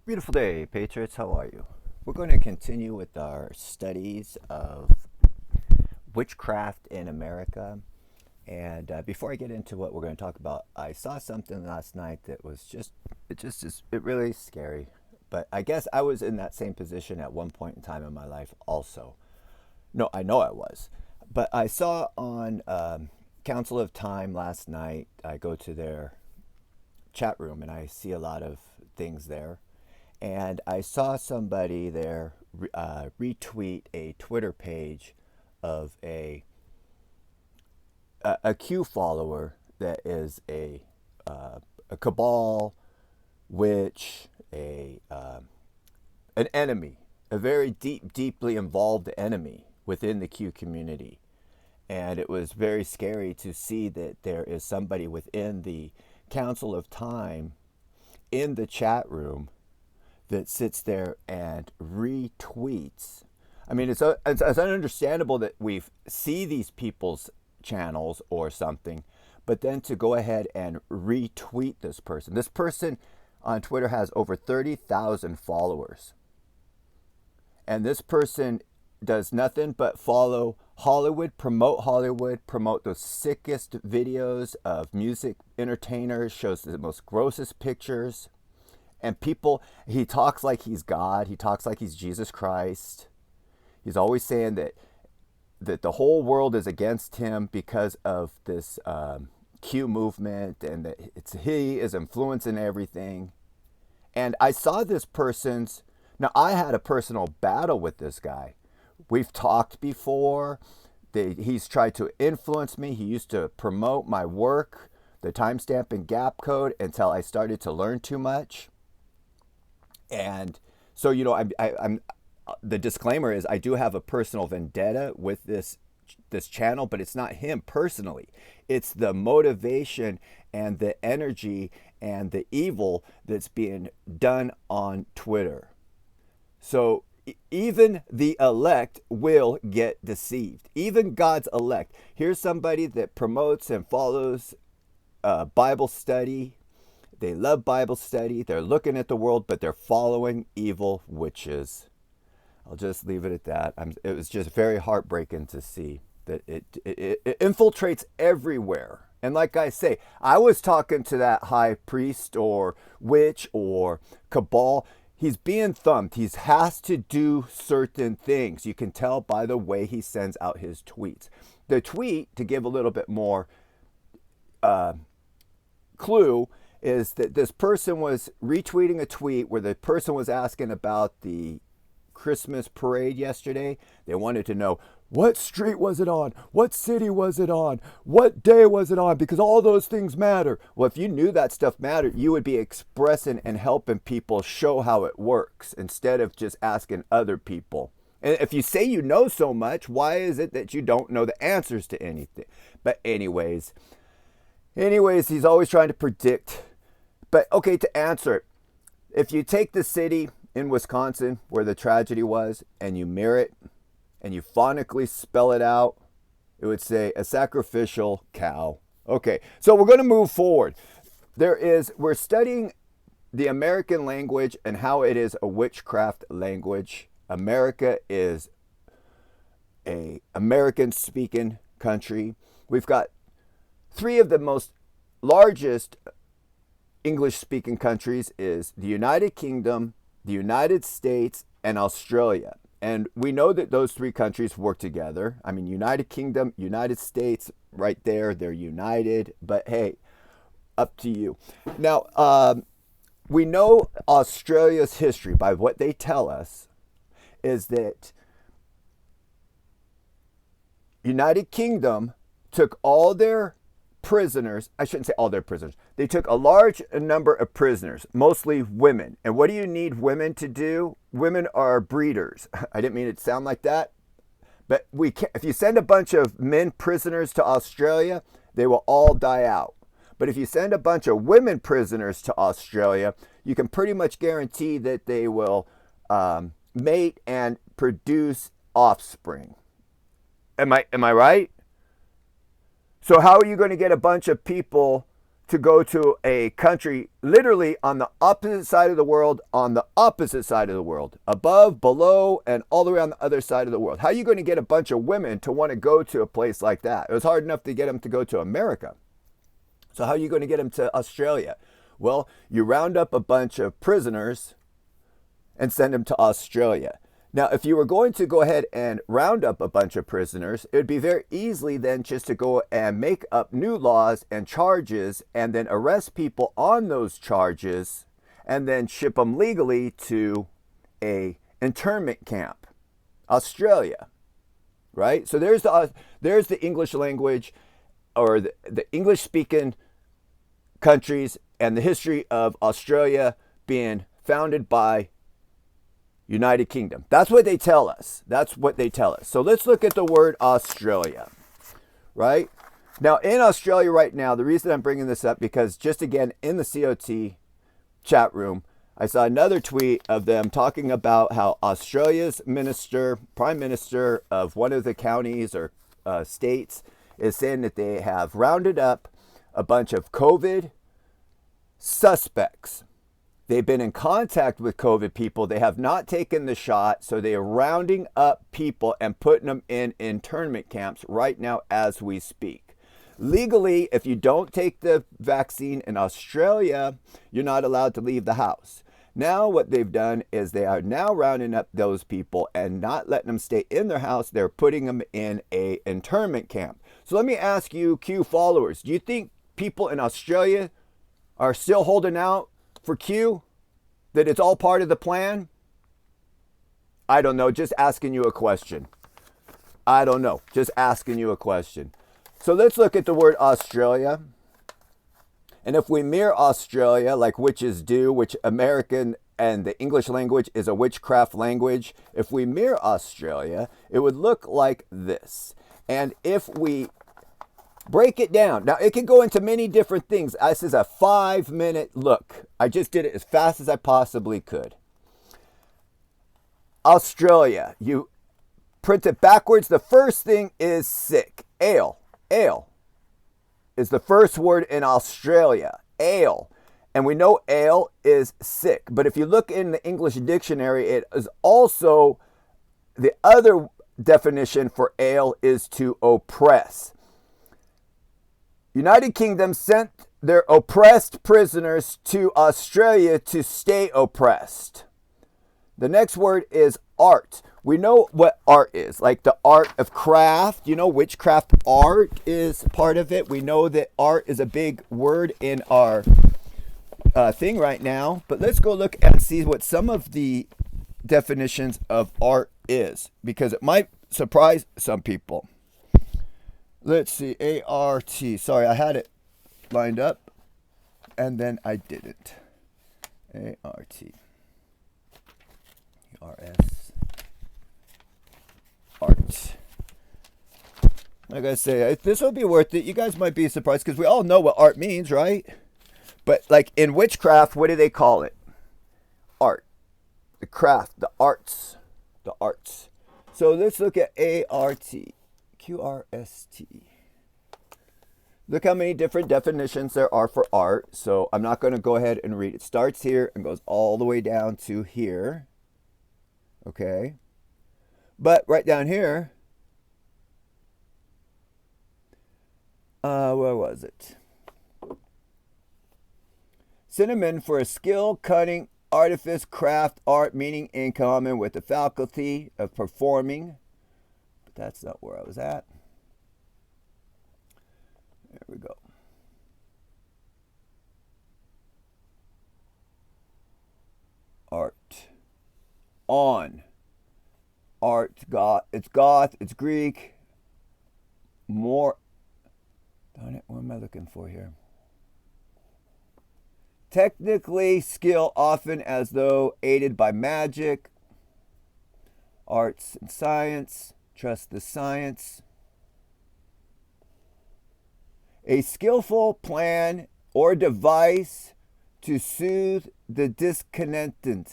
Beautiful day, Patriots. How are you? We're going to continue with our studies of witchcraft in America. And before I get into what we're going to talk about, I saw something last night that was it really scary. But I guess I was in that same position at one point in time in my life also. No, I know I was. But I saw on Council of Time last night, I go to their chat room and I see a lot of things there. And I saw somebody there retweet a Twitter page of a Q follower that is a cabal witch, an enemy, a very deeply involved enemy within the Q community. And it was very scary to see that there is somebody within the Council of Time in the chat room that sits there and retweets. I mean, it's understandable that we see these people's channels or something, but then to go ahead and retweet this person. This person on Twitter has over 30,000 followers. And this person does nothing but follow Hollywood, promote those sickest videos of music entertainers, shows the most grossest pictures. And people, he talks like he's God. He talks like he's Jesus Christ. He's always saying that the whole world is against him because of this Q movement, and that he is influencing everything. And I saw this person's. Now, I had a personal battle with this guy. We've talked before. He's tried to influence me. He used to promote my work, the timestamp and gap code, until I started to learn too much. And so, I'm the disclaimer is I do have a personal vendetta with this channel, but it's not him personally. It's the motivation and the energy and the evil that's being done on Twitter. So even the elect will get deceived. Even God's elect. Here's somebody that promotes and follows Bible study. They love Bible study. They're looking at the world, but they're following evil witches. I'll just leave it at that. It was just very heartbreaking to see that it infiltrates everywhere. And like I say, I was talking to that high priest or witch or cabal. He's being thumped. He has to do certain things. You can tell by the way he sends out his tweets. The tweet, to give a little bit more clue, is that this person was retweeting a tweet where the person was asking about the Christmas parade yesterday. They wanted to know, what street was it on? What city was it on? What day was it on? Because all those things matter. Well, if you knew that stuff mattered, you would be expressing and helping people show how it works instead of just asking other people. And if you say you know so much, why is it that you don't know the answers to anything? But anyways, he's always trying to predict. But okay, to answer it, if you take the city in Wisconsin where the tragedy was and you mirror it and you phonetically spell it out, it would say a sacrificial cow. Okay, so we're going to move forward. We're studying the American language and how it is a witchcraft language. America is a American speaking country. We've got three of the most largest English-speaking countries is the United Kingdom, the United States, and Australia. And we know that those three countries work together. I mean, United Kingdom, United States, right there, they're united. But hey, up to you. Now, we know Australia's history by what they tell us is that United Kingdom took all their prisoners. I shouldn't say all their prisoners. They took a large number of prisoners, mostly women. And what do you need women to do? Women are breeders. I didn't mean it to sound like that. But if you send a bunch of men prisoners to Australia, they will all die out. But if you send a bunch of women prisoners to Australia, you can pretty much guarantee that they will mate and produce offspring. Am I right? So how are you going to get a bunch of people to go to a country literally on the opposite side of the world, above, below, and all the way on the other side of the world. How are you going to get a bunch of women to want to go to a place like that? It was hard enough to get them to go to America. So how are you going to get them to Australia? Well, you round up a bunch of prisoners and send them to Australia. Now, if you were going to go ahead and round up a bunch of prisoners, it would be very easily then just to go and make up new laws and charges and then arrest people on those charges and then ship them legally to a internment camp, Australia, right? So there's the English language, or the English-speaking countries, and the history of Australia being founded by United Kingdom. That's what they tell us. So let's look at the word Australia, right? Now, in Australia right now, the reason I'm bringing this up, because just again, in the COT chat room, I saw another tweet of them talking about how Australia's prime minister of one of the counties or states is saying that they have rounded up a bunch of COVID suspects. They've been in contact with COVID people. They have not taken the shot, so they are rounding up people and putting them in internment camps right now as we speak. Legally, if you don't take the vaccine in Australia, you're not allowed to leave the house. Now what they've done is they are now rounding up those people and not letting them stay in their house. They're putting them in a internment camp. So let me ask you, Q followers, do you think people in Australia are still holding out for Q, that it's all part of the plan? I don't know, just asking you a question. So let's look at the word Australia. And if we mirror Australia, like witches do, which American and the English language is a witchcraft language, if we mirror Australia, it would look like this. And if we break it down. Now, it can go into many different things. This is a 5-minute look. I just did it as fast as I possibly could. Australia. You print it backwards. The first thing is sick. Ale. Ale is the first word in Australia. Ale. And we know ale is sick. But if you look in the English dictionary, it is also, the other definition for ale is to oppress. United Kingdom sent their oppressed prisoners to Australia to stay oppressed. The next word is art. We know what art is, like the art of craft. You know, witchcraft art is part of it. We know that art is a big word in our thing right now. But let's go look and see what some of the definitions of art is, because it might surprise some people. Let's see, A-R-T. Sorry, I had it lined up, and then I didn't. A-R-T. R-S. Art. Like I say, this will be worth it. You guys might be surprised, because we all know what art means, right? But like in witchcraft, what do they call it? Art. The craft, the arts. The arts. So let's look at A-R-T. Q-R-S-T. Look how many different definitions there are for art. So I'm not going to go ahead and read. It starts here and goes all the way down to here. Okay. But right down here, where was it? Synonym for a skill, cunning, artifice, craft, art, meaning in common with the faculty of performing. That's not where I was at. There we go. Art. On. Art. Goth. It's goth. It's Greek. More. Darn it. What am I looking for here? Technically, skill often as though aided by magic. Arts and science. Trust the science. A skillful plan or device to soothe the discontented.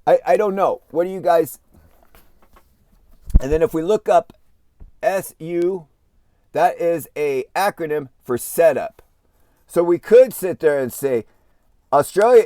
I don't know. What do you guys... And then if we look up SU, that is a acronym for setup. So we could sit there and say Australia